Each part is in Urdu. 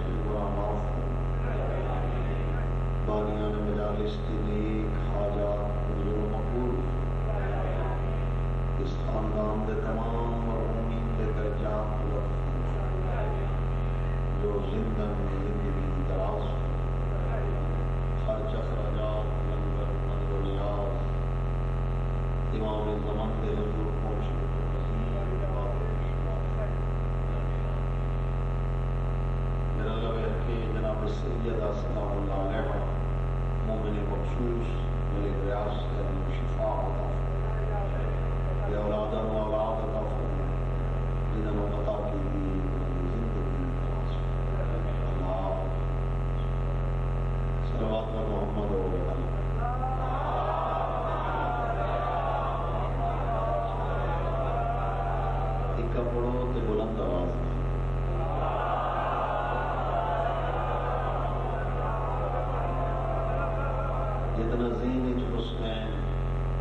کی گناہ معاف ہو، بانیان مجالس کی نیک حاجات منظور و مقبول، اس خاندان کے تمام مرحومین کے درجات بلند، جو زندگی دراز ہو، خرچ اخراجات لنگر مند و نیاز امام زمان کے حضور پہنچے میرا لب ہے کہ جناب سیدہ سلام اللہ علیہ مومن مخصوص ملک ریاض سے شفا عطا فرمائے، اولاداً و اولاد عطا فرمائے، جنہوں نے عطا کی زندگی دراز اللہ صلوات و محمد و ایک پڑھو تو بلند آواز میں جتنا ذہن حسن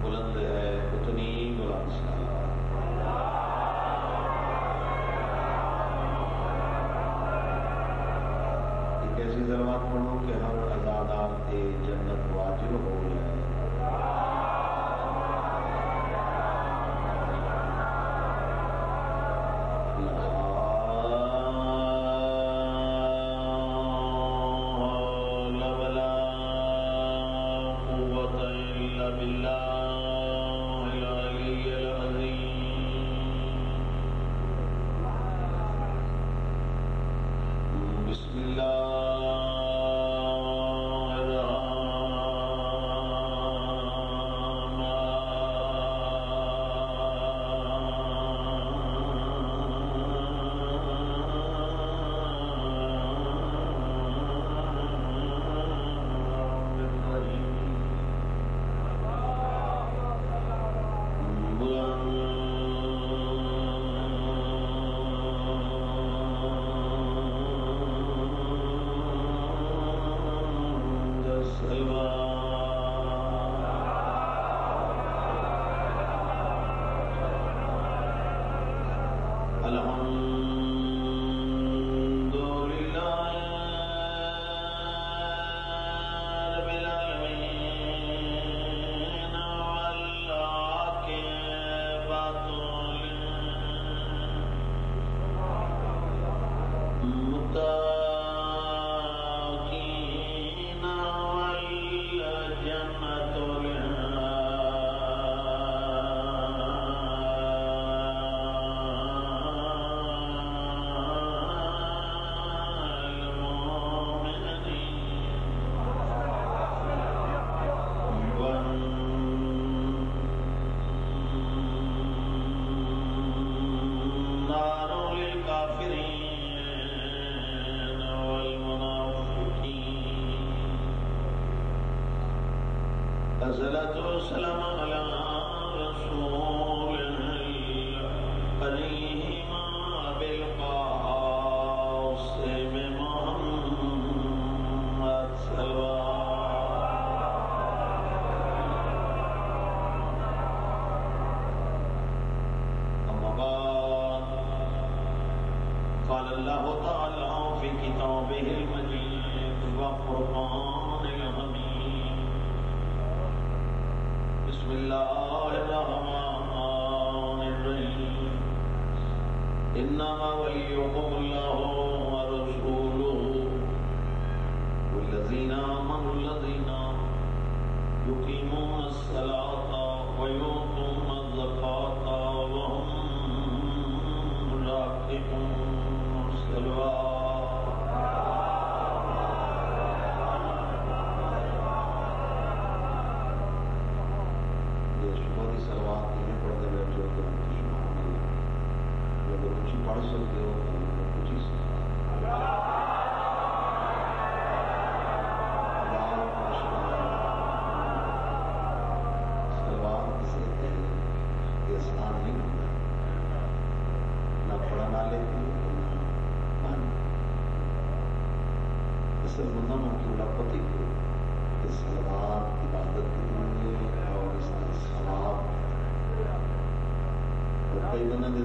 بلند ہے اتنی بلند صلوات۔ ایک ایسی صلوات پڑھو کہ ہر عزادار کے جنت واجب ہو جائے۔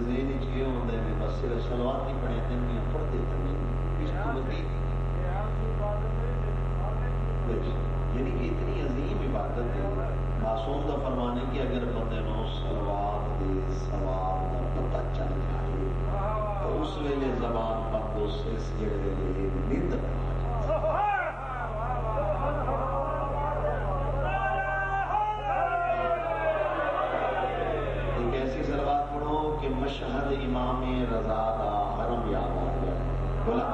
ذہن یہ ہوتا ہے بس صرف سلوات نہیں پڑھے دن میں پڑھتے تھے اس کو اس جڑے دے نیند ایک ایسی صلوات پڑھو کہ مشہد امام رضا دا حرم یاد آ گیا. بولا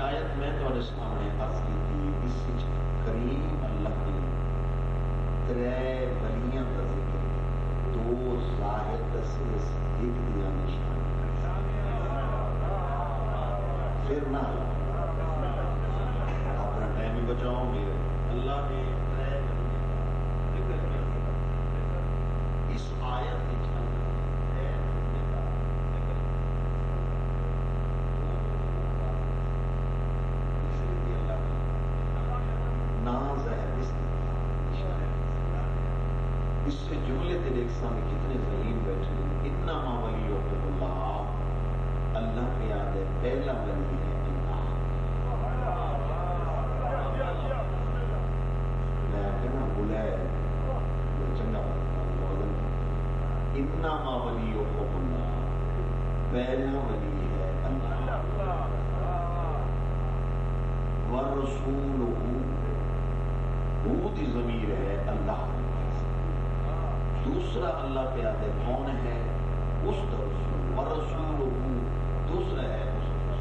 آیت میں تھوڑے سامنے عرض کی تھی اس کریم اللہ نے ترے ولیاں کا ذکر دو زاہد سے ایک دیا نشان پھر نہ اپنا ٹائم ہی بچاؤں گے. اللہ نے ترے ذکر کیا اس آیت کی اس سے جملے تیرے ایک سامنے کتنے ذہین بیٹھے ہیں. اتنا ولی اللہ اللہ کے یاد ہے پہلا ولی ہے اللہ. میں کہنا بلائے چنگا اتنا ولی اللہ پہلا ولی ہے اللہ. ورسولہ کی ضمیر ہے اللہ. دوسرا اللہ کے آتے کون ہے اس کا رسول ورسولہ دوسرا ہے اس کا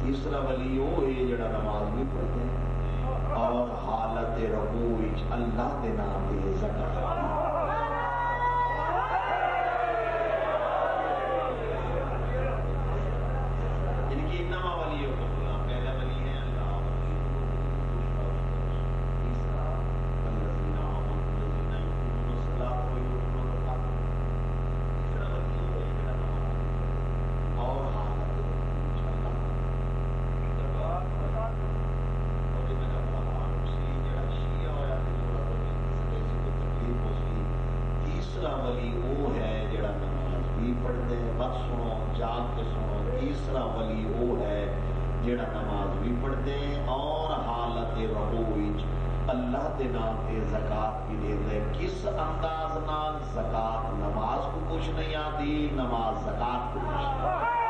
تیسرا ولی وہ ہے جڑا نماز بھی پڑھتے ہیں اور حالت رکوع وچ اللہ دے نام تے زکات جڑا نماز بھی پڑھتے ہیں اور حالت رکوع اللہ کے نام پہ زکات بھی دیتے ہیں. کس انداز نال زکات نماز کو کچھ نہیں آتی نماز زکات کو کچھ نہیں آتی.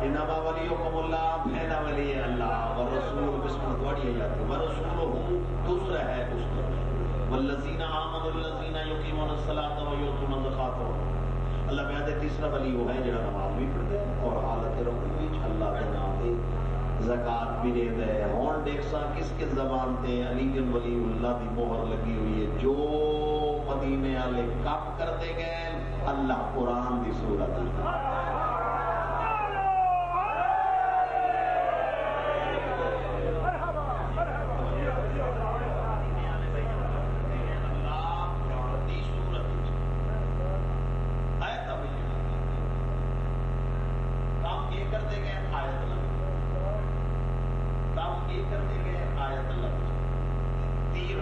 انما ولیکم اللہ پہلا ولی ہے اللہ ورسول قسمت واڑی ہے جاتی ورسولہ دوسرا ہے اس کا والذین آمنوا الذین یقیمون الصلاۃ ویؤتون الزکاۃ. اللہ کہتے ہیں تیسرا ولی وہ ہے جڑا نماز بھی پڑھتا ہے اور حالت رکوع وچ اللہ کے نام تے زکات بھی دیتا ہے. ہن دیکھ سا کس کے زبان تے علی بن ولی اللہ دی مہر لگی ہوئی ہے. جو مدینے والے کام کرتے گئے اللہ قرآن دی صورت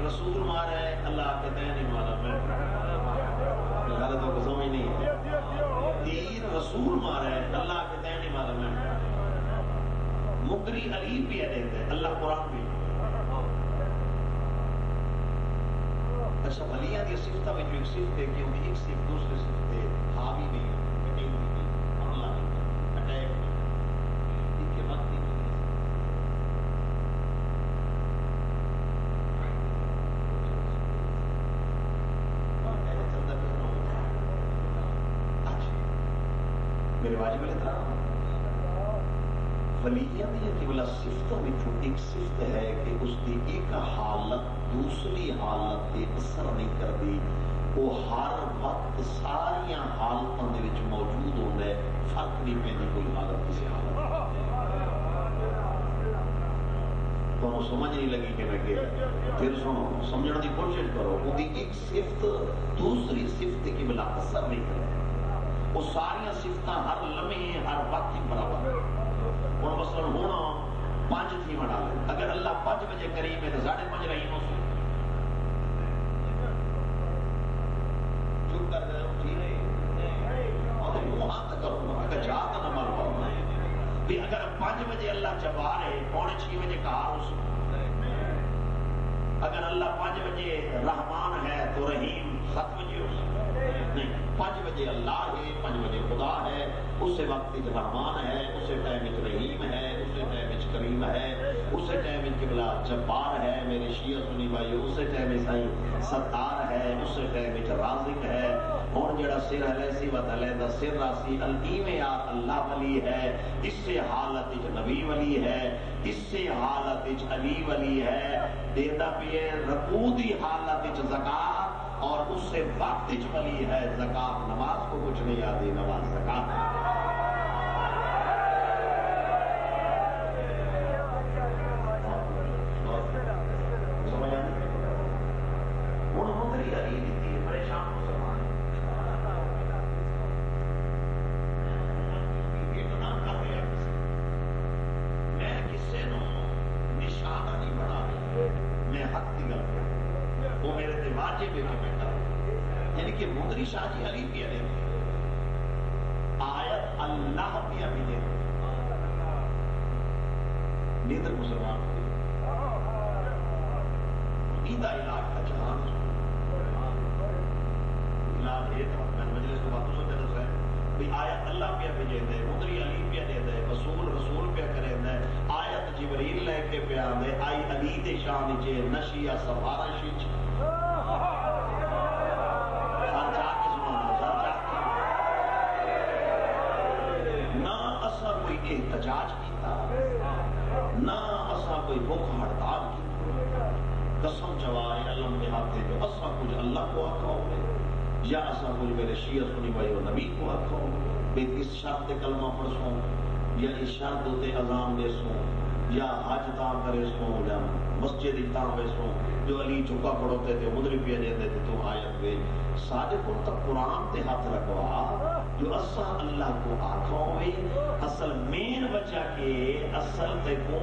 رسول مارا ہے اللہ کے دین نہیں مارا. میں غلط کو سمجھ نہیں. تیر رسول مارا ہے اللہ کے مدری علی بھی ہے اللہ قرآن بھی. اچھا ولیاں دی صفتاں وچ ایک صفت ہے کہ وہ ایک صفت دوسرے صفت ہے حاوی نہیں کٹیل نہیں حملہ نہیں اٹیک نہیں ان کے وقت نہیں. میرے واجب الاحترام ولیاں دی والا صفتوں وچوں ایک صفت ہے کہ اس دی ایک حالت دوسری حالت تے اثر نہیں کرتی. وہ ہر وقت ساری حالتوں دے وچ موجود ہوندا ہے. فرق نہیں پیندی کوئی حالت کسی حالت. تو سمجھ نہیں لگی کہ میں کہ پھر سنو سمجھنے کی کوشش کرو. وہ ایک صفت دوسری صفت کی بلا اثر نہیں کرتی. وہ ساری صفتاں ہر لمحے ہر وقت ہی برابر. اور مثلا ہونا 5 تھی بنا لے. اگر اللہ 5 بجے کریم ہے تو 5:30 رہی ہو سو چپ کر دے ٹھیک ہے اور منہ ہاتھ کرو اگر چاہ تو نہ مار پاؤ بھی. اگر 5 بجے اللہ جوار ہے 5:45 بجے کہا اس. اگر اللہ 5 بجے رحمان ہے تو رحیم 7 بجے اس نہیں. 5 بجے اللہ ہے 5 بجے خدا ہے. اسے وقت رحمان ہے اسے ٹائم رحیم ہے اسے ٹائم کریم ہے اسے ٹائم قبلہ جبار ہے. میرے شیعہ سنی بھائی اسے ٹائم سائیں ستار ہے اسے ٹائم رازق ہے. اور جڑا سر علیسی و علیحدہ سر راسی القیم یار اللہ ولی ہے. اس سے حالت نبی ولی ہے. اس سے حالت علی ولی ہے. دیتا پیے رکوع دی حالت زکات اور اس سے وقت ولی ہے. زکات نماز کو کچھ نہیں آتی. نماز زکات شاہ جی علی بھی ہے آیت اللہ بھی ابھی دے نیدر مسلمان ایدہ علاج کا جہان علاج ہے تو میں مجلس کو باتوں سے دس ہے بھی آیت اللہ پہ بھیجے دے مدری علی پہ دے دے رسول پہ کرے دے آیت جبریل لے کے پہ آدھے آئی علی دے شان جے نشیہ سفارشی احتجاج کیتا نہ اسا کوئی بھوک ہڑتال کی. قسم چوائے علم کے ہاتھے جو اسا کچھ اللہ کو آکھا ہوئے یا اسا کچھ میرے شیعہ سنی بھائی و نبی کو آکھا ہوئے. اس شرط کلمہ پڑھسوں یا اس شرط ہوتے اذان دے سوں یا حج تا کرے سوں یا مسجد تا ہوئے سوں جو علی جھکا پڑھوتے تھے مدری پہ دیتے تھے تو آیت وے سارے کو تک قرآن تے ہاتھ رکھوا جو اسا اللہ کو آکھا ہوئے. اصل مین وجہ کے اصل تے کو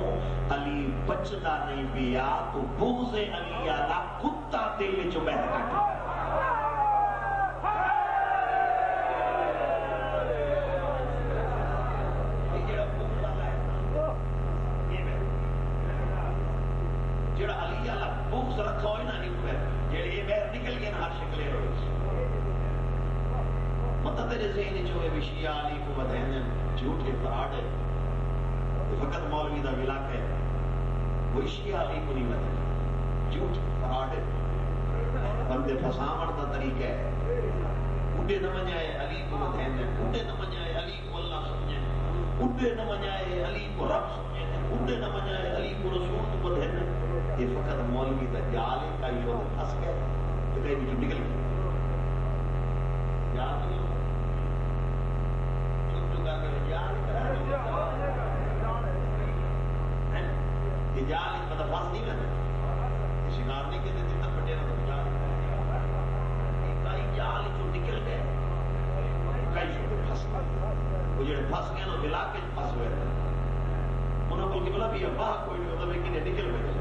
علی بچتا نہیں پیا تو بغض علی آلہ کتا دل میں جو بہت کٹا. جڑا علی آلہ بغض رکھا ہوئے نا نہیں پہ جڑے یہ بہت نکل گئے نا ہر شکلے ہوئے مطلب تیرے ذہن جو ہے شیعہ علی کو بدہنے جھوٹے فراڈ ہے فقط مولوی دا ملاک ہے وہ شیعہ علی کو نہیں بدہنے جھوٹ فراڈ ہے. بندے پھسامن دا طریقہ ہے. اڈے نہ منجائے علی کو بدہنے اڈے نہ منجائے علی کو اللہ سمجھے اڈے نہ منجائے علی کو رب سمجھے اڈے نہ منجائے علی کو رسول کو بدہنے. یہ فقط مولوی دا جال ہے کا یہ پھنس گئے تو کہیں بھی جو نکل گئے یاد نہیں جال مطلب پاس نہیں رہتا شکار نہیں کہتے جتنا بڑے نہ کئی جال جو نکل گئے کئی شو پھنس گئے وہ جڑے پھنس گئے نا ملا کے پھنس ہوئے انہوں کو بولا بھی ابا کوئی نہیں ہوتا لیکن نکل گئے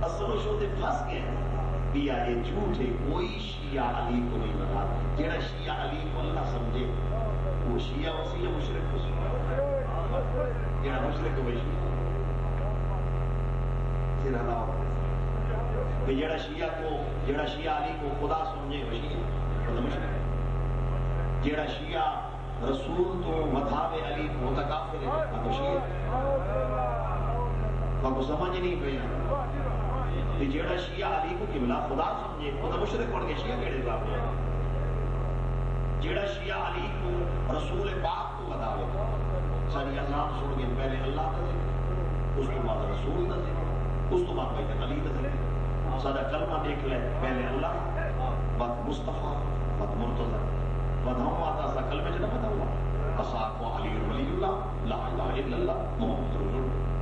اصل شو تے پھنس گئے بیا یہ جھوٹ ہے. کوئی شیعہ علی کو نہیں بنا جڑا شیعہ علی کو اللہ سمجھے وہ شیعہ وسیع مشرک کو جڑا مشرک ہوئے شیعہ جڑا لاؤ جڑا شیعہ علی کو خدا سمجھے وہ شیعہ وہ مشرک جڑا شیعہ رسول تو مذہب علی کو کافر ہے وہ شیعہ کو سمجھ نہیں پیا جڑا شیعہ علی کو قبلہ خدا سمجھے وہ مشرک بن کے شیعہ کہڑے باب ہے جڑا شیعہ علی کو رسول پاک کو بتاوے ساری اذان سن کے پہلے اللہ کا ذکر اس کے بعد رسول کا ذکر اس کے بعد پہلے علی کا ذکر سارا کلمہ دیکھ لے پہلے اللہ بعد مصطفیٰ بعد مرتضی بعد ہم آتا سا کلمہ جنہ پتا ہوا اصحاب و علی ولی اللہ لا الہ الا اللہ محمد رسول اللہ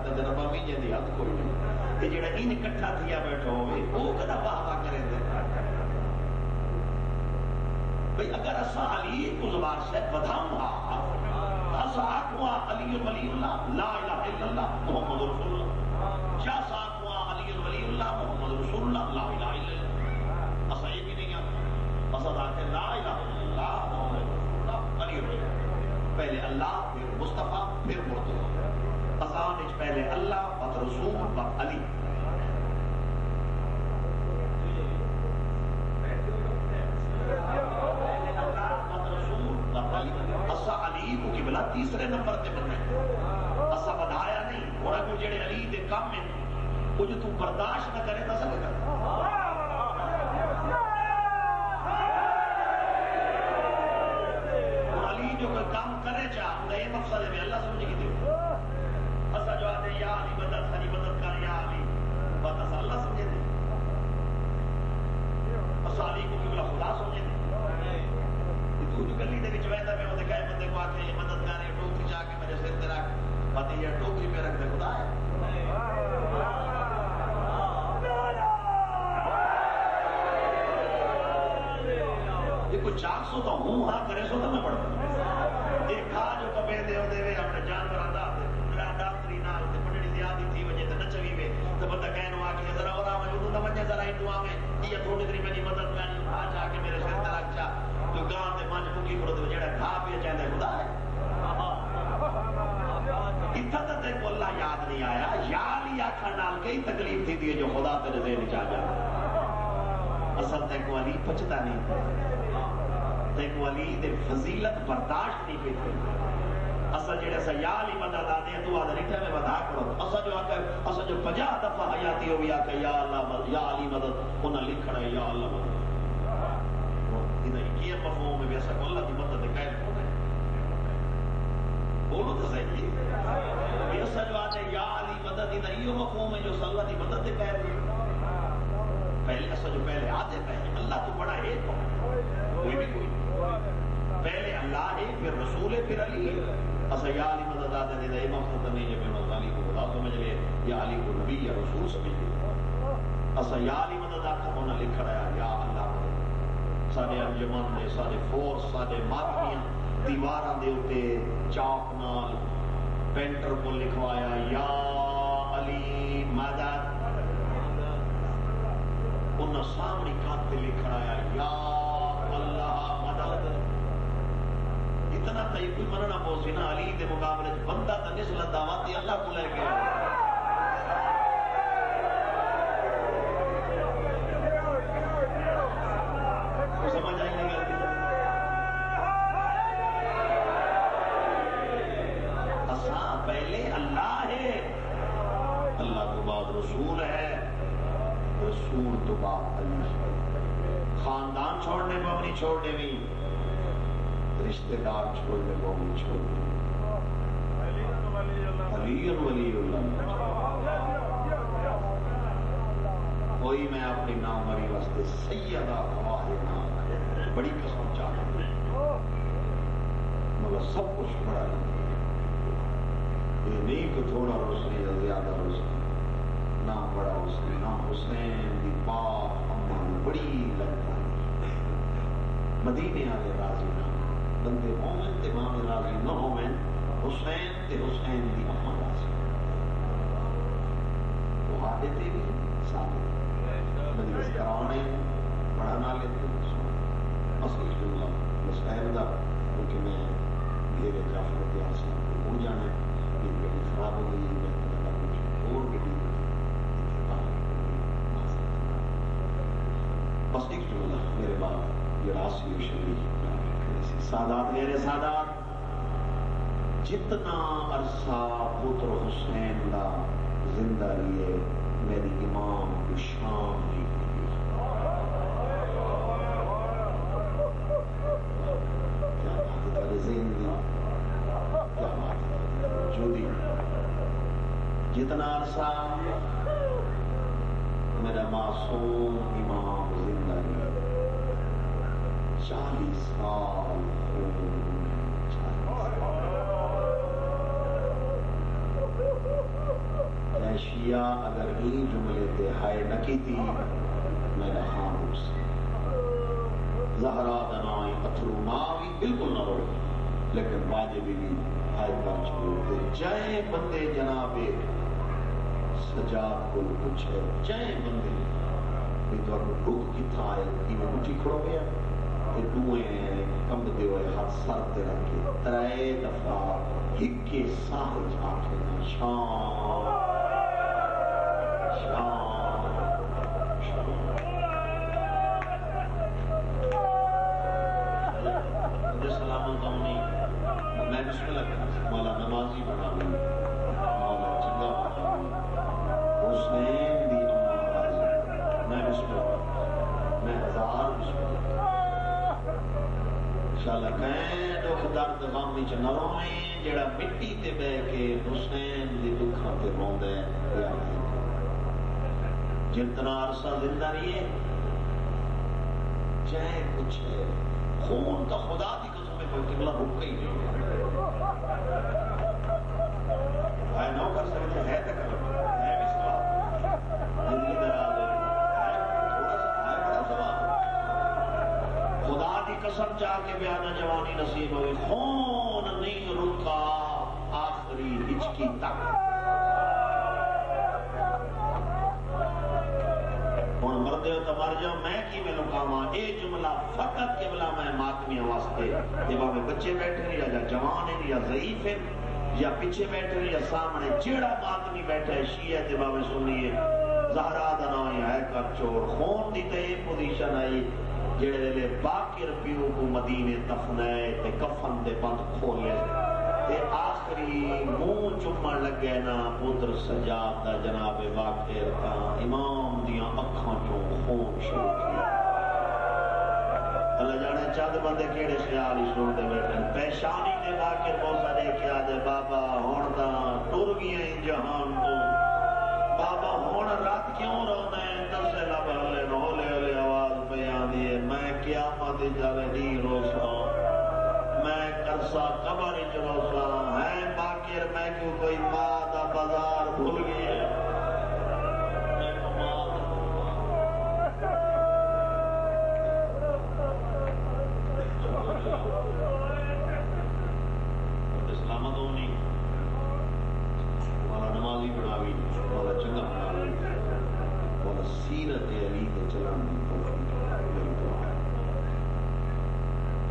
تجربہ بھی جی حد کوئی نہیں کہ جڑا ان کٹھا تھیا بیٹھا ہوئے وہ کدا واہ واہ کرے دے بھئی اگر اسا علی کو زبان سے بدھاؤں اسا آکھوا علی ولی اللہ لا الہ الا اللہ محمد رسول اللہ کیا سا آکھوا علی ولی اللہ محمد رسول اللہ لا الہ الا اللہ اسا یہ بھی نہیں آتا اسا آتے لا الہ الا اللہ محمد رسول اللہ علی ولی اللہ پہلے اللہ پھر مصطفیٰ پھر مرتضی اذان وچ پہلے اللہ بعد رسول بعد علی اسا علی کو قبلہ تیسرے نمبر تے بننا اسا بدھایا نہیں اور اگر جڑے علی دے کام میں وہ جو تو برداشت نہ کرے تو سب کر اور علی جو کوئی کام کرے چاہ انہیں یہ مقصد ہے اللہ سمجھے کی دیو اسا جو آتے یا علی مدد کر یا علی بات اسا اللہ سمجھے دے اسا علی کو قبلہ خدا سمجھے دے تو جو گلی دے وچ ویندا میں اودے کہے بندے کو آکھے یہ مدد کر یہ ٹوکری چا کے میرے سر تے رکھ بات یہ ٹوکری پہ رکھ دے خدا ہے یہ کوئی 400 تو ہوں ہاں کرے سو تو میں پڑھتا دیکھا جو کبے دے ہو دے وے اپنے جانور آدھا ڈاکٹری نہ ہوتے پڑھنی زیادہ تھی وجہ تے نہ چوی وے تو بندہ کہنے آ کے ذرا اور میں اردو نہ وجہ ذرا ہندو آ میں یہ تھوڑی دری میری مدد کرنی آ جا کے میرے سر تے رکھ جا تو گاں تے منج بکی کھڑو تے جڑا کھا پی چاہندا خدا ہے اتھا تے کو اللہ یاد نہیں آیا یا علی آکھن نال کئی تکلیف تھی جو خدا تیرے ذہن چ آ جا اصل تے کو علی پچتا نہیں تے کو علی دے فضیلت برداشت نہیں کی اسا جڑے اسا یا علی مدد آدے تو آدھے نہیں میں بتا کرو اسا جو آکے اسا جو 50 دفعہ حیاتی ہو گیا کہ یا اللہ یا علی مدد انہاں لکھنا ہے یا اللہ مدد یہ مفہوم ہے ایسا کو اللہ کی مدد قائم ہونا ہے بولو تو صحیح یہ ایسا جو آتے یا علی مدد یہ مفہوم ہے جو اللہ کی مدد قائم ہے پہلے ایسا جو پہلے آتے پہلے اللہ تو بڑا ہے کوئی بھی کوئی پہلے اللہ ہے پھر رسول ہے پھر علی ہے ایسا یا علی مدد آتے ہیں یہ مقصد نہیں ہے کہ علی کو خدا سمجھ لے یا علی کو نبی یا رسول سمجھ لے ایسا یا علی مدد آتا ہونا لکھ رہا ہے یا اللہ مدد سارے انجمن نے سارے فورس سارے ماتمیاں دیواراں دے اوتے چاک نال پینٹر کو لکھوایا یا علی مدد انہاں سامنے کھات پہ لکھ رہا یا اللہ مدد اتنا تھی کوئی مننا پوسی نا علی دے مقابلے بندہ تا نسل دعوت اللہ کو لے گیا سمجھ آئی نہیں گل اساں پہلے اللہ ہے اللہ تو بعد رسول ہے رسول تو بعد علی خاندان چھوڑنے کو نہیں چھوڑنے بھی رشتہ دار چھوڑنے کو نہیں چھوڑنے علی ولی اللہ کوئی میں اپنی نام مری واسطے سیدہ خواہ نام بڑی قسم چاہتا مگر سب کچھ بڑا یہ نہیں کہ تھوڑا روشنی یا زیادہ روشنی نام بڑا روشنی نام حسین دی پاک اماں بڑی لگتا ہے مدینے والے راضی نہ بندے مومن تے ماں راضی نہ ہوئے حسین تے حسین دی اماں راضی وعدے تے بھی ثابت مجلس کرانے بڑا نہ لیتے اصل جملہ مسائل دا کیونکہ میں گھیرے جعفر دیار صاحب کو ہو جانا ہے کہ گڑی خراب ہو گئی میں پتہ کچھ اور گڑی بس ایک جملہ میرے بعد یہ راسی و شریف سادات میرے سادات جتنا عرصہ پتر حسین دا زندہ رہیے میری امام کی شان نہیں ہوئی کیا بات ہے تیرے ذہن دی کیا بات ہے جو دی جتنا عرصہ میرا معصوم امام زندہ رہیے 40 سال شیعہ اگر این جملے تے ہائے نکی تھی میرا خان روس زہرا دنائی اتھرو ناوی بالکل نہ رو لیکن واجب بھی ہائے کر چھوڑتے جائیں بندے جناب سجاد کو پوچھے جائیں بندے بھی تو رک کتھا آئے کہ میں مٹھی کھڑو گیا کہ دوئیں کم دے ہوئے ہاتھ سر تے رکھے ترائے دفعہ ہکے ساہے جھاکے شان میں بسم اللہ کرتا مولا نمازی بنا لوں مولا چنگا بنا لوں حسین دی اماں راضی میں بسم اللہ میں 1000 بسم اللہ انشاءاللہ کہیں دکھ درد غم وچ نہ روئیں جڑا مٹی تے بہ کے حسین دی دکھاں تے روندا ہے یا جتنا عرصہ زندہ رہیے چاہے کچھ ہے خون کا خدا کی قسم میں کوئی قبلہ رک ہی نہیں ہے نو کر سکتے ہے تو کرو ہے بھی سواب زندگی دراز ہے تھوڑا سا ہے بڑا سواب خدا کی قسم چاہ کے بیانہ جوانی نصیب ہوئی خون نہیں رکا آخری ہچکی تک مردے ہو تو مر جاؤ میں کی میں لکاواں اے جملہ فقط قبلہ میں ماتمی واسطے جب ہمیں بچے بیٹھے نہیں یا جوان ہیں یا ضعیف ہیں یا پیچھے بیٹھے نہیں یا سامنے جیڑا ماتمی بیٹھے شیعہ جب ہمیں سنیے زہرا دنائی ہے کر چور خون دی تے پوزیشن آئی جیڑے لے باقر پیو کو مدینے دفنے تے کفن دے بند کھولے تے آخری منہ چمن لگے نا پتر سجاد دا جناب باقر کا امام دیاں اکھاں چوں خون شروع کیا اللہ جانے چند بندے کیڑے خیال ہی سن دے بیٹھے پیشانی دے باقر موسیٰ دیکھیا دے بابا ہون دا ٹر گیا جہان تو بابا ہون رات کیوں رونا ہے دسے لب ہلے ہولے ہولے آواز پہ آدھی ہے میں قیامت جارے نہیں روسا میں کرسا قبر جروسا ہے باقر میں کیوں کوئی ماں دا بازار بھول گئی ہے سلامت ہونی والا نمازی بناوی والا چنگا بناوی والا سیرت علی کے چلان دی توفیق میری دعا ہے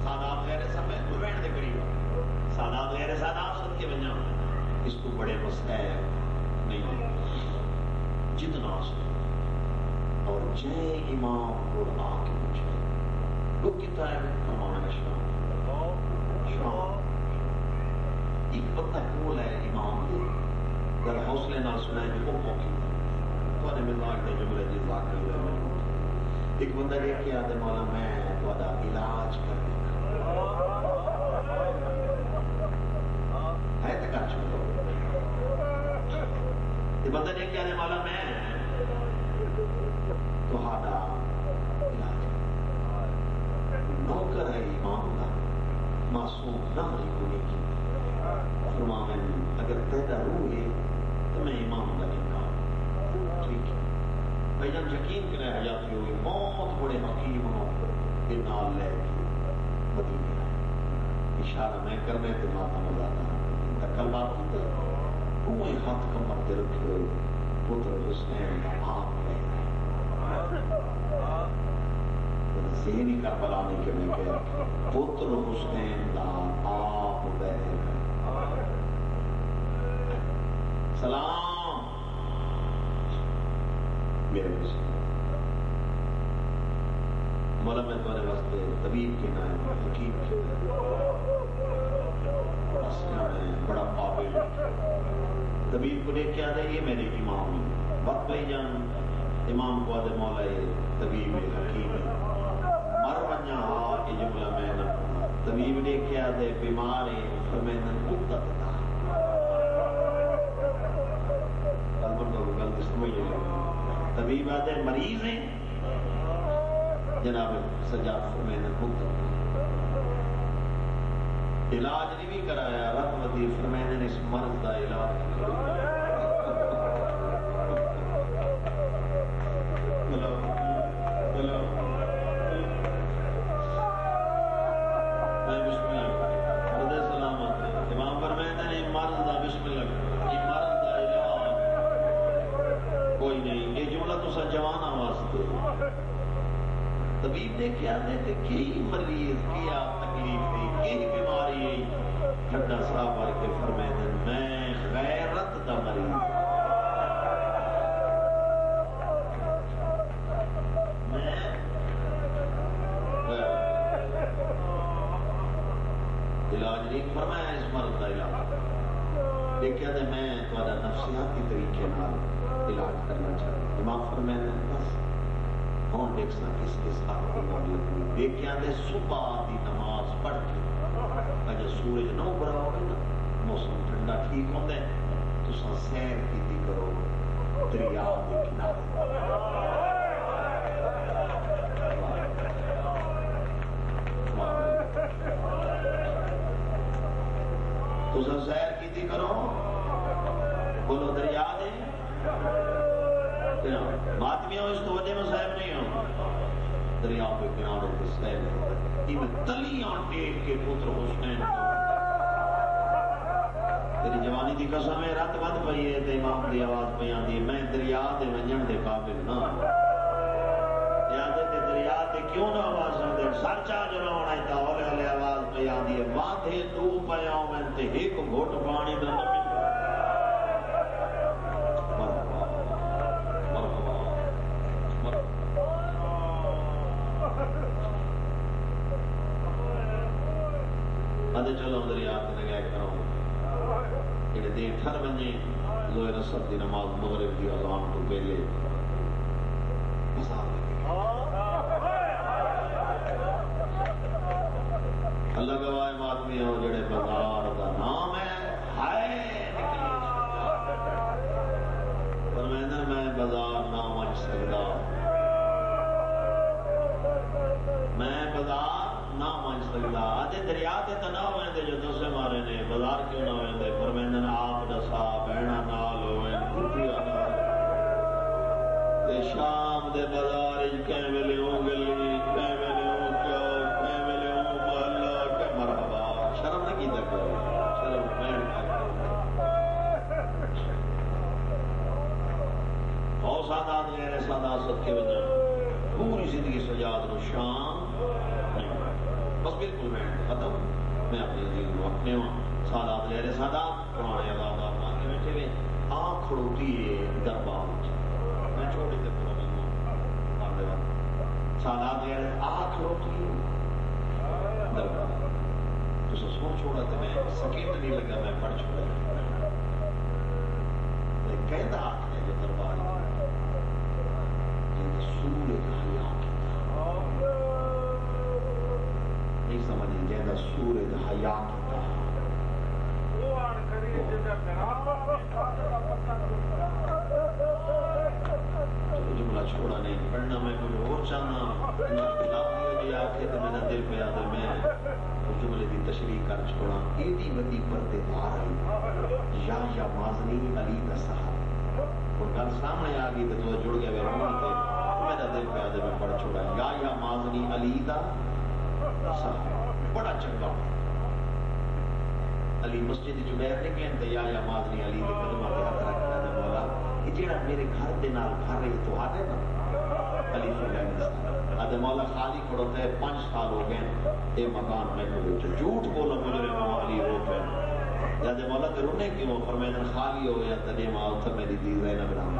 سادات غیر سمے دوین دے قریب سادات غیر سادات سد کے بنجا اس کو بڑے مسئلہ نہیں جتنا سکتا اور جے امام کو آ کے پوچھے لوگ کتا ہے ہمارا شام ایک بندہ کول ہے امام دے گر حوصلے نہ سنائے جو وہ موقع تو نے مزاق دے جملے جی ذاکر ہوئے میں ایک بندہ دیکھ کے آدھے مولا میں تو آدھا علاج کرنے ہے تو کر چھوڑو یہ بندہ دیکھ کے آدھے مولا میں تو آدھا علاج نوکر ہے امام کا معصوم نہ ہوئی کوئی کی فرمانے اگر پیدا ہوئے تو میں امام کا انکار ٹھیک ہے بھائی جان یقین کریں حیاتی ہوئی بہت بڑے حکیم ہوں کہ نال لے مدینے اشارہ میں کرنے تے ماتا مزانا تکل بات ہوتا وہ ہاتھ کمر تے رکھے ہوئے پتر حسین کا آپ لے ذہنی کا بلانے کے میں کہا پتر حسین کا آپ لے سلام میرے حسین مولا میں تمہارے واسطے طبیب کے نام حکیم کے بڑا قابل طبیب کو دیکھ کے آدھے یہ میرے امام وقت بھائی جان امام کو آدھے مولا یہ طبیب حکیم مر بنیا ہاں یہ جملہ میں نہ طبیب دیکھ کے آدھے بیمار ہے فرمیدن مدت تھا کلمن کو غلط سمجھ لے طبیب آدھے مریض ہیں جناب سجاد فرمیدن مدت علاج نہیں بھی کرایا رب ودی فرمیدن اس مرض دا علاج طبیب نے کیا دیتے کی مریض کیا تکلیف دی کی بیماری ہے ٹھنڈا صاحب آ کے فرمیدن میں غیرت دا مریض علاج نہیں فرمایا اس مرض کا علاج یہ کہتے میں تمہارا نفسیاتی طریقے نال علاج کرنا چاہتا ہوں امام فرمائے بس کون دیکھ سا کس کس آپ کو موجود ہوئی دیکھ کے آتے صبح دی نماز پڑھ کے اگر سورج نہ ابھرا ہوگا نا موسم ٹھنڈا ٹھیک ہوتا ہے تو سا سیر کیتی کرو دریا کے کنارے تو سا سیر کیتی کرو بولو دریا دے ماتمیاں اس تو وجہ میں صاحب نہیں ہوں دریا پہ کناروں پہ سیر یہ میں تلیاں ٹیک کے پتر حسین تیری جوانی دی قسم ہے رات بند پئی ہے تے امام دی آواز پہ آندی میں دریا دے ونجن دے قابل نہ یاد تے دریا تے کیوں نہ آواز دے سچا جلاونا ہے تا ہولے ہولے آواز پہ آندی ہے واندھے تو پیاں میں تے ایک گھٹ پانی دا نہ چلو دریا نگاہ کرو یہ دیر ٹھر بنے لوہے رسل دی نماز مغرب دی اذان تو پہلے اللہ گواہ آدمی ہو جڑے بازار دا نام ہے ہائے پر میں بازار نہ مچ سکتا میں بازار نہ مان سکتا آتے دریا تے تو نہ ہوئے جو دوسرے مارے نے بازار کیوں نہ ہوئے پر میں نے آپ دسا بہنا نال ہوئے کتیا نال شام دے بازار کہیں ویلے ہوں گلی کہیں ویلے ہوں کیا کہیں ویلے ہوں محلہ کہ مرحبا شرم نہ کی تک شرم بہن اور سادات غیر سادات سب کے وجہ پوری زندگی سجاد رو شام بس بالکل میں ختم میں اپنی زندگی کو اپنے ہوں سادات لہرے سادات پرانے آزادات آگے بیٹھے ہوئے آنکھ کھڑوتی ہے دربار میں چھوٹے تھے پورا میں ہوں آگے وقت سادات لہرے آنکھ کھڑوتی ہے دربار تو سو چھوڑا تھا میں سکیت نہیں لگا میں پڑھ چھوڑا لیکن کہتا آنکھ ہے جو دربار یہ سور حیا نہیں سمجھیں جیدہ سورج حیا کیتا جملہ چھوڑا نہیں پڑھنا میں کوئی اور چاہنا جی آکھے تو میرا دل پہ آدھے میں جملے کی تشریح کر چھوڑا ایدی ودی پردے آ رہی یا مازنی علی دا صاحب اور گل سامنے آ گئی تو جڑ گیا رومن تے میرا دل پہ آدھے میں پڑھ چھوڑا یا مازنی علی دا بڑا چنگا علی مسجد جو باہر نکلے تے یا مازنی علی دے قدماں تے ہاتھ رکھ کے مولا یہ جڑا میرے گھر دے نال گھر ہے تو آ ہے نا علی فرمایا ادے مولا خالی کھڑو تے 5 سال ہو گئے اے مکان میں کو جھوٹ بولو مجرم علی ہو پے جب مولا تے رونے کیوں فرمایا خالی ہو گیا تے ماں اوتھے میری دی زینب نام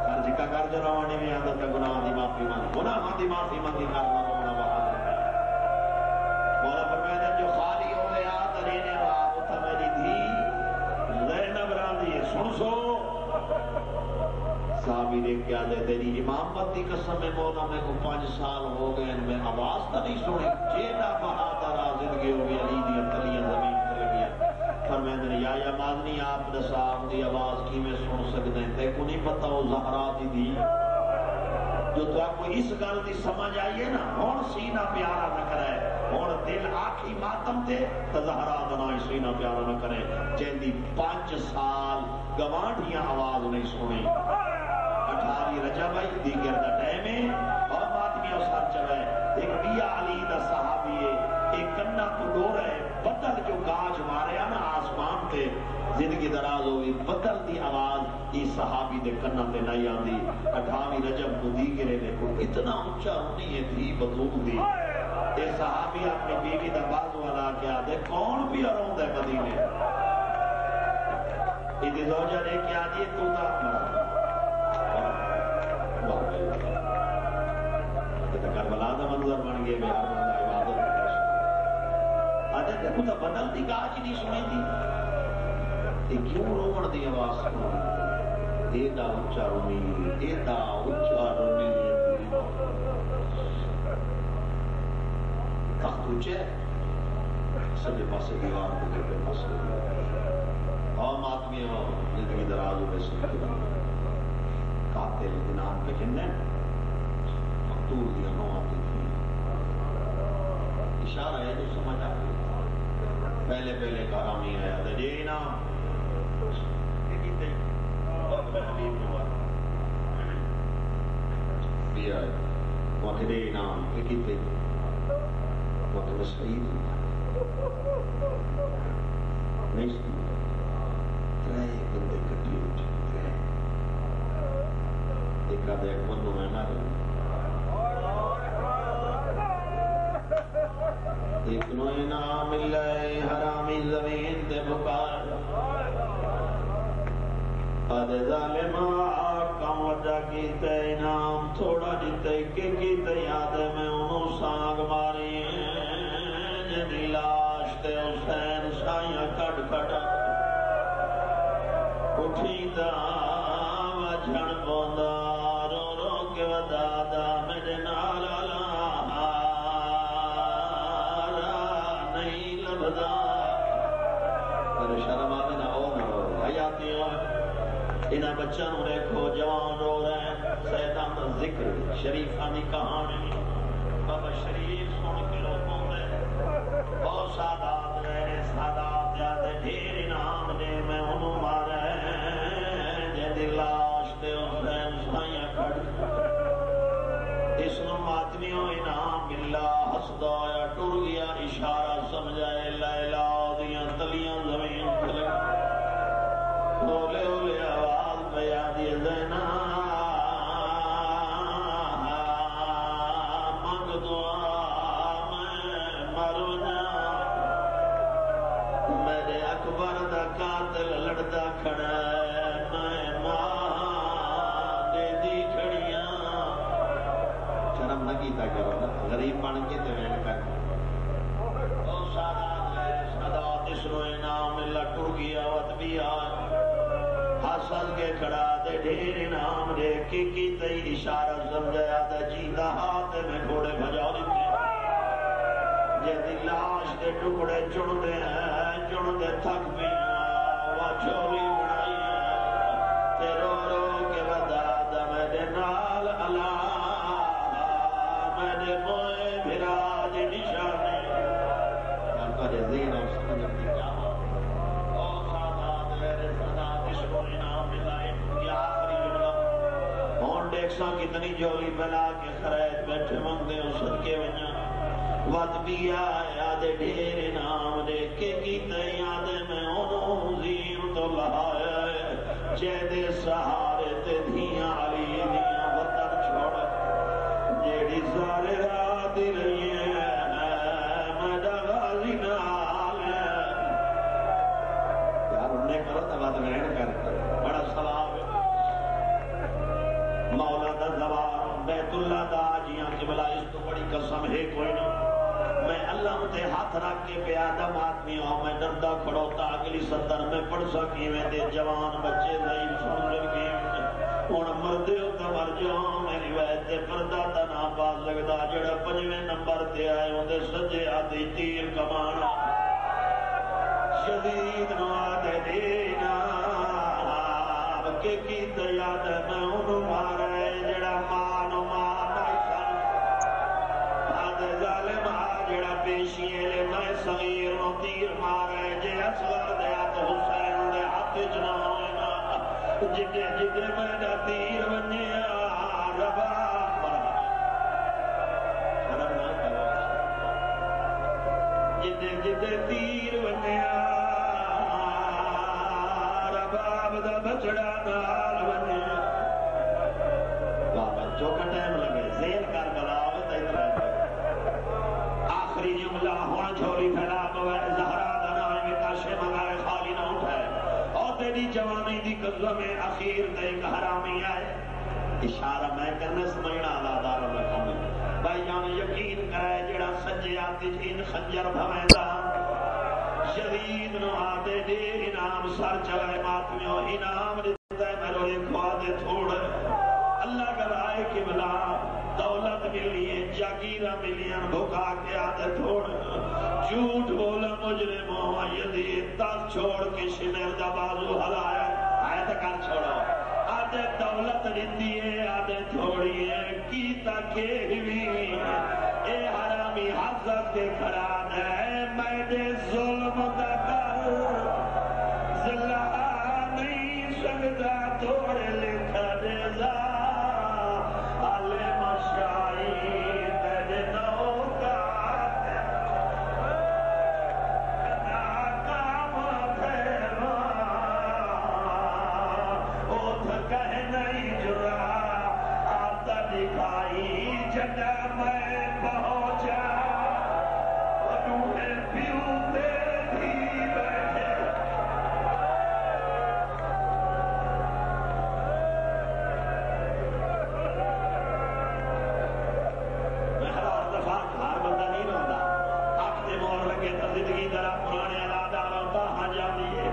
ہر جکا کر جراوانی میں آندا تے گناہ دی معافی مانگ گناہ دی معافی مانگی کرنا مولا بہادر مولا فرمایا جو خالی ہو گیا تے نے اوتھے میری دی زینب راضی سن سو صحابی نے کیا دے تیری امامت کی قسم میں مولا میں کو 5 سال ہو گئے میں آواز تو نہیں سنی جینا بہادر زندگی ہو گئی علی دی تلیاں زمین تے لگیاں فرمایا یا مازنی آپ صاحب دی آواز کی میں سن سکتے ہیں تے کو نہیں پتہ وہ زہرا دی جو تو آپ کو اس گل دی سمجھ آئیے نا ہن سینہ پیارا نہ کرے ہن دل آکھی ماتم تے تے زہرا بنا سینہ پیارا نہ کرے جیندی 5 سال گوانڈیاں آواز نہیں سنی 18 رجب دی گردا ٹائم ہے اور ماتمی اس ہر چوے ایک بیا علی دا صحابی ہے ایک کنا کو ڈور ہے بدل جو گاج مارے نا آسمان تے زندگی دراز ہوئی بدل دی آواز یہ صحابی دے کنا تے نہیں آندی 18 رجب کو دی گرے نے کو اتنا اونچا ہونی ہے تھی بدوق دی اے صحابی اپنی بیوی دا بازو والا کیا دے کون بھی اروند ہے مدینے یہ زوجہ نے کیا دی تو دا کربلا دا منظر بن گئے میں ہر بندہ عبادت کرے آدھے دیکھو تا بدل دی گاج نہیں سنی تھی یہ کیوں رومن دی آواز سنی ایڈا اچھا رومی تخت اچھے سجے پاسے دیوار کو جبے پاسے اور ماتمی ہو زندگی دراز ہوئے سنتے قاتل دنام کے جننے مقتول دیا نو آتی تھی اشارہ ہے جو سمجھ آتی پہلے کارامی آیا تھا جی نام وقت دے نام کہتے وقت میں شہید نہیں ترائے بندے کٹی اٹھے ایک آدھا ایک منو میں نہ رہے ایک نو انعام ملے حرامی زمین دے بکار آدھے ظالم کام وجہ کیتے انعام تھوڑا جیتے کیتے یاد میں انہوں سانگ ماری جنی لاش تے حسین سائیاں کٹ اٹھی دا وجھن بوندا رو رو کے ودادا میرے نال نہیں لبدا پر شرم آدھے نہ ہو حیاتی ہو انہاں بچوں نے دیکھو جوان رو رہے ہیں سیدان دا ذکر شریفہ دی کہانی بابا شریف سن کے لوگوں میں بہت سادات رہے سادات یادے ڈھیر انعام دے میں انہوں مارے جیدی لاش دے حسین سائیاں کھڑ اس نو ماتمیوں انعام ملا حسدہ یا ٹر گیا اشارہ سمجھائے لیلہ دیاں تلیاں زمین کھلے اولے اولے آواز بیادی زینہ مانگ دعا میں مرو جا میرے اکبر دا قاتل لڑدا کھڑا ہے میں ماں دے دی کھڑیاں شرم نہ کیتا کرو نا غریب بن کے تے وین کر او سادات اس نو انعام ملا ٹر گیا وت بھی آج حسن کے کھڑا دے ڈھیر انعام دے کی تئی اشارہ سمجھایا دے جیندہ ہاتھ میں گھوڑے بھجا دیتے جیدی لاش دے ٹکڑے چڑھ دے تھک پیا وہ چوری بنائی تے رو رو کے ودا دا میرے نال اللہ میرے موئے بھراج نشانے جانتا جے زین اور سمجھ اپنی کیا کتنی جولی بنا کے خرید بیٹھے منگتے ہو صدقے ود بیا یاد ڈھیر انعام دیکھ کے کیتے یاد میں انہوں زین تو لہایا ہے جیدے سہارے تے دھیاں علی دیاں وطن چھوڑ جیڑی سارے رات رہی ہے میڈا غازی نال یار انہیں کرو تو بات وین کر بڑا ثواب مولا دا زوار بیت اللہ دا آجیاں قبلہ اس تو بڑی قسم ہے کوئی نہ میں اللہ تے ہاتھ رکھ کے پہ آدم آدمی ہوں میں دردہ کھڑوتا اگلی صدر میں پڑھ سکی میں دے جوان بچے ضعیف سن لگی ہوں مردے ہوتا مر جاؤں میری ویت پردہ تنا باز لگتا جڑا 5ویں نمبر تے آئے ہوں دے سجے آدھی تیر کمانا شدید نو آدھے دینا کہ کی یاد میں انہوں مارا ہے جڑا مانو مارا آدھے ظالم جڑا پیشیے لے میں صغیر نو تیر مارا ہے جے اصغر دے آت حسین دے ہاتھ جنا ہوئے جدے جدے میں دا تیر ونیا ربا جدے جدے تیر ونیا رباب دا بچڑا نال ونیا بابا جو کا ٹائم لگے زین کر بلاو تے آخری جملہ ہونا چھوڑی پھیلا بوائے زہرا دنائے میں کاشے منگائے خالی نہ اٹھائے اور تیری جوانی دی قدم اخیر تے ایک حرامی آئے اشارہ میں کرنے سمجھنا آدھار رکھوں میں بھائی جان یقین کرائے جڑا سجے آتی ان خنجر بھویدہ شدید نو آدھے دے انعام سر چلائے ماتمیوں انعام دیتا ہے میں روئے کھوا دے تھوڑ اللہ کرائے کہ بلا دولت ملی ہے جاگیرہ ملی ہیں بھوکا کے آدھے تھوڑ جھوٹ بولا مجرموں یدی تک چھوڑ کے شمیر دا بازو ہلایا آئے تکار چھوڑو آدھے دولت دیتی ہے آدھے تھوڑی ہے کی تاکے ہوئی اے حرامی حضرت کے خراد ہے میں دے ظلم دا کر ظلہ نہیں سکتا توڑ لکھا دے زا آلے مشائی تیرے نوکا ناکام پھیرا اوتھ کہہ نہیں جرا آتا دکھائی جگہ میں پہنچا روحے پیوتے بھی بیٹھے میں ہر دفعہ ہر بندہ نہیں رہتا آپ نے مور لگے تو زندگی درہ پرانے علادہ روتا ہاں جاتی ہے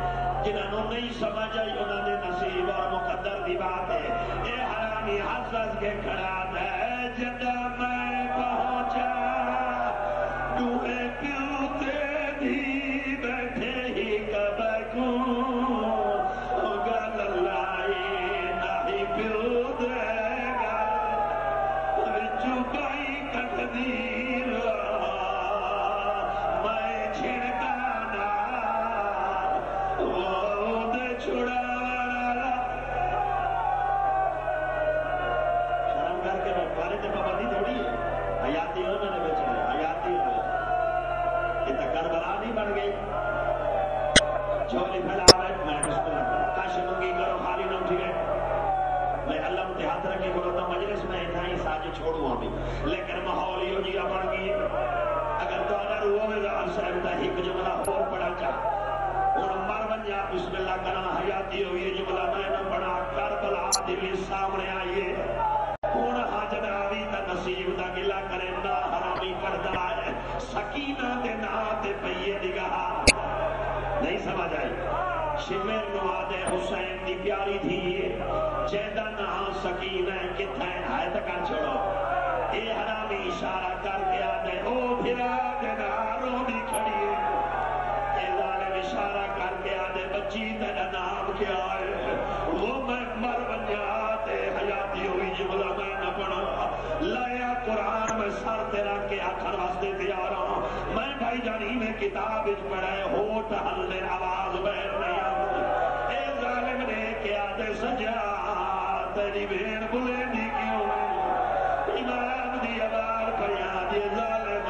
جنہوں نہیں سمجھ آئی انہوں نے نصیب اور مقدر دی بات ہے اے حرامی حضرت کے کھڑات ہے جدہ میں پہنچا دوہے پیوتے بھی بیٹھے ہی کبکوں گل لائی ناہی پیوتے گل چکائی کٹ دیر میں چھڑکانا وہ دے چھڑا شرم کر کے بھارے تے پابندی تھوڑی ہے حیاتی ہو میں نے بیچنے حیاتی ہو یہ تو کربلا نہیں بن گئی جھولی پھیلا رہے میں بسم اللہ کاش منگی کرو خالی نہ اٹھی گئے میں اللہ مجھے ہاتھ رکھے کرو تو مجلس میں اتھائی ساجے چھوڑوں ابھی لیکن ماحول ہی ہو جی بن گئی اگر تو اگر وہ میں زہر صاحب تا ہی جملہ اور پڑھا چاہ اور مر بن جا بسم اللہ کرنا حیاتی ہو یہ جملہ میں نے پڑھا کربلا دلی سامنے آئیے کون حاجت آوی تا نصیب دا گلہ کرے نا حرامی کردہ ہے سکینہ دے نا تے پئیے نگاہ نہیں سمجھ آئی شمیر نوادے حسین دی پیاری تھی جیدہ نا سکینہ کتھا ہے آئے تکا چھوڑو اے حرامی اشارہ کر کے آدھے او پھرا جناروں دی کھڑی ہے اے ظالم اشارہ کر کے آدھے بچی تیرا نام کیا ہے وہ میں مر بن جاتے حیاتی ہوئی جملہ میں نہ پڑھا لایا قرآن میں سر تیرا کے آخر واسطے تیارا میں بھائی جانی میں کتاب اس پڑھے ہوٹ حل آواز بہر نہیں آتی اے ظالم نے کیا دے سجا تیری بین بلے دی کیوں امام دی آواز پڑھا دی ظالم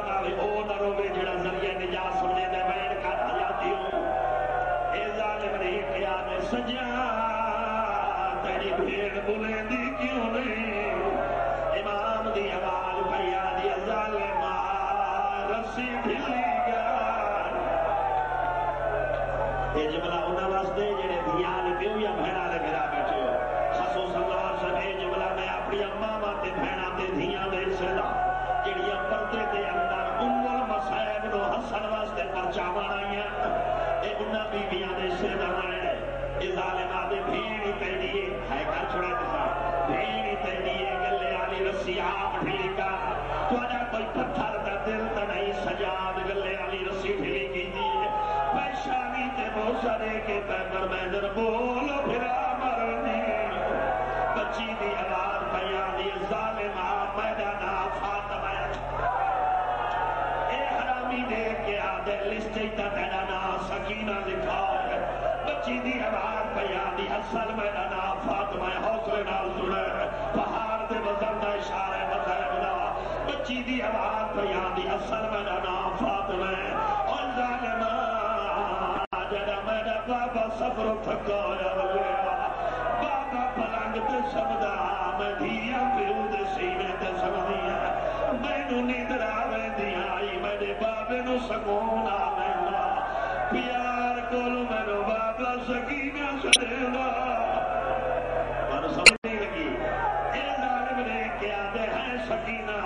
زمانہ بھی او نہ روے جڑا ذریعہ نجات سمجھے دے بین کا حیاتی ہوں اے ظالم نے کیا نے سجا تیری بھیڑ بلندی کیوں نہیں امام دی آواز پیا دی ظالمہ رسی ڈھلی گیا یہ جملہ انہاں واسطے جڑے دھیاں نے پیو یا بہنا نے میرا بیٹھے ہو خصوص اللہ سے یہ جملہ میں اپنی اماں تے بہنا تے دھیاں دے سدا جڑی پردے دے اندر ام المصائب نو حسن واسطے پرچاواں آئیاں اے انہاں بیویاں دے سدا ہے اے ظالمہ دے بھیڑ پیندی ہے گھر چھڑا دسا بھیڑ پیندی ہے گلے والی رسی آپ ڈھیلی کا تہاڈا کوئی پتھر دا دل تے نہیں سجاد گلے والی رسی ڈھیلی کیتی ہے پیشانی تے موسرے کے پیغمبر میں بول پھرا مرنی بچی دی آواز پیا دی ظالمہ میدانہ فاطمہ اے حرامی دے کے آدھے لسٹے تا تیرا نام سکینہ لکھا ہے بچی دی آواز پیا دی اصل میدانہ فاطمہ حوصلے نال سنے پہاڑ دے وزن دا اشارے مذہب دا بچی دی آواز پیا دی اصل میدانہ فاطمہ اور ظالمہ جڑا میرا بابا سفر تھکا ہویا بابا پلنگ تے سمدا میں دھیاں پیو دے سینے تے سمدیاں مینوں نیندر آویندی آئی میرے بابے نو سکون آویندا پیار کولو مینوں بابا سکینہ سدیندا پر سمجھ نہیں لگی اے ظالم نے کیا دے ہے سکینہ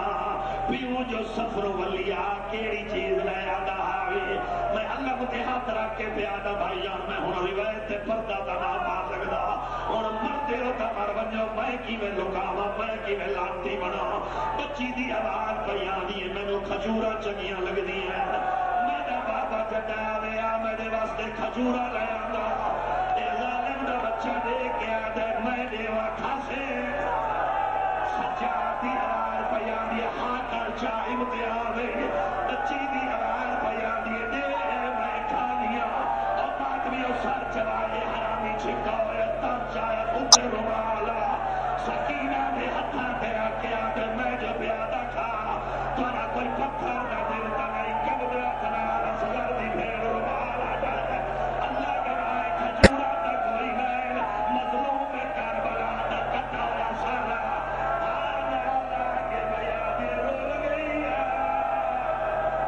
پیو جو سفر ولیا کیڑی چیز لے آندا آوے میں اللہ کو ہاتھ رکھ کے پیادا بھائی جان میں ہوں روایت تے پردہ تا نہ پا سکدا ہن مردے ہو تا مر ونجو میں کیویں لکاواں میں کیویں لانتی بنا بچی دی آواز پئی آندی ہے مینوں کھجوراں چنگیاں لگدیاں میرا بابا جدا آیا میرے واسطے کھجورا لے آندا اے ظالم دا بچہ دے کے آدے میں دیوا کھاسے سچا دی آواز پئی آندی ہے ہاں کر چاہ امتحان بچی دی آواز پئی آندی ہے سر چوائے حرامی چھکا ہوئے تر جائے اتر روالا سکینہ نے ہتھا تیرا کیا کہ میں جو پیادہ کھا تورا کوئی پتھر نہ دلتا نہیں کب میرا کنال اصغر دی بھیڑ روالا جائے اللہ کے رائے کھجورا تک کوئی نہیں مظلوم میں کربلا تک کٹایا سارا آنا اللہ کے بیادی رول گئی ہے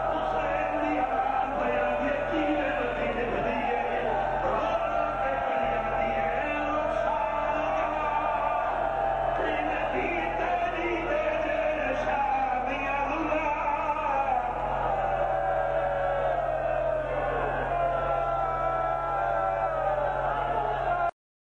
حسین دی آواز بیادی کیلے مدینے مدینے شاہ